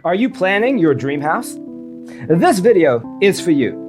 Are you planning your dream house? This video is for you.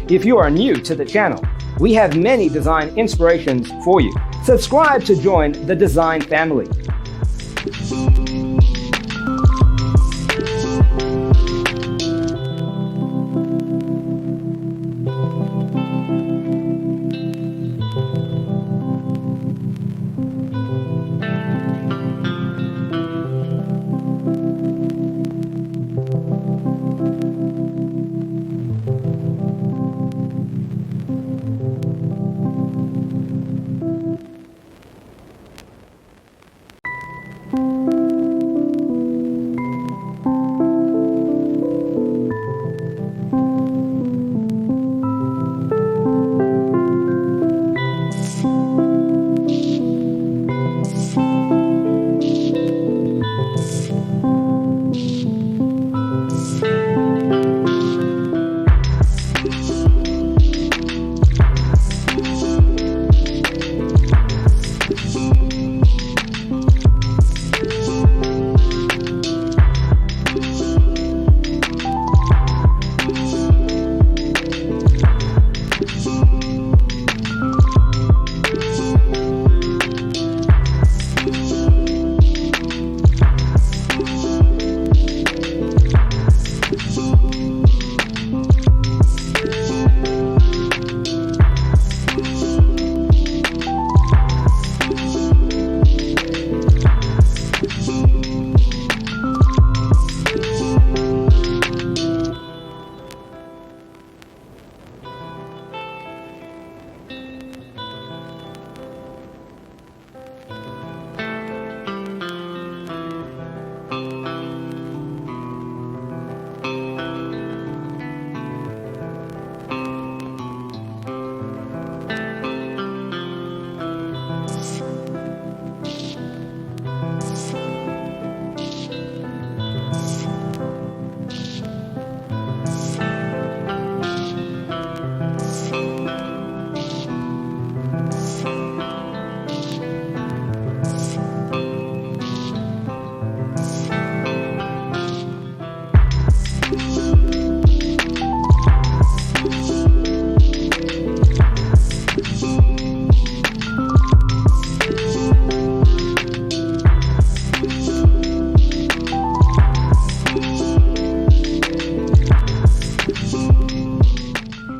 If you are new to the channel, we have many design inspirations for you. Subscribe to join the design family.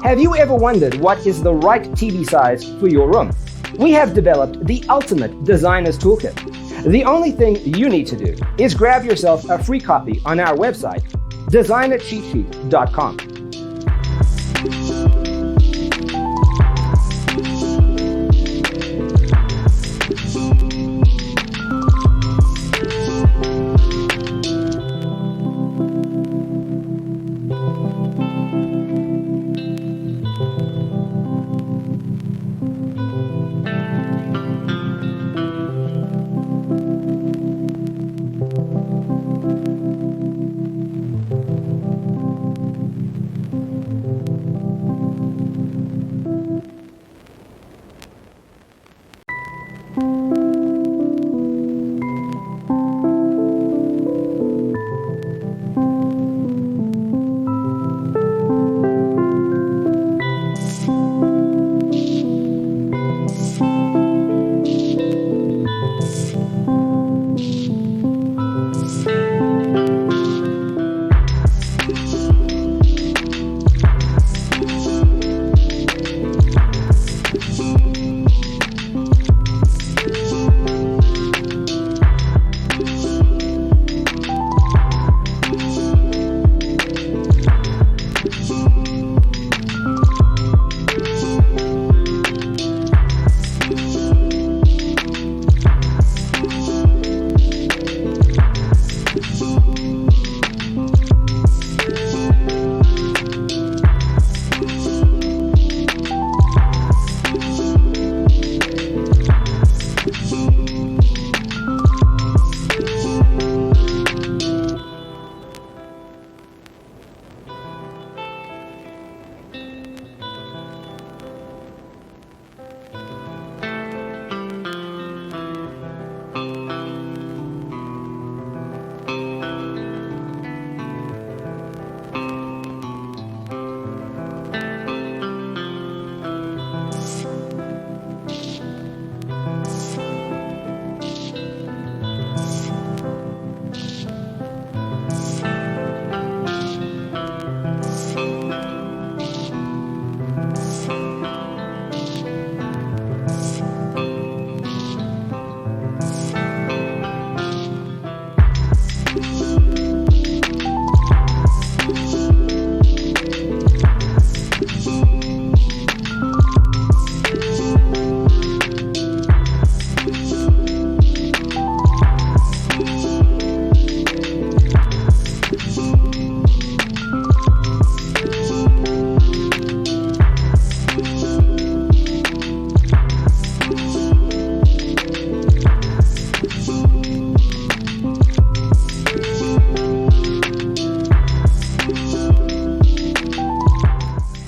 Have you ever wondered what is the right TV size for your room? We have developed the ultimate designer's toolkit. The only thing you need to do is grab yourself a free copy on our website, designercheatsheet.com.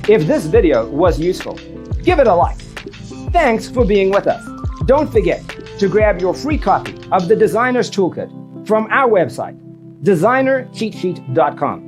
If this video was useful, give it a like. Thanks for being with us. Don't forget to grab your free copy of the Designer's Toolkit from our website, designercheatsheet.com.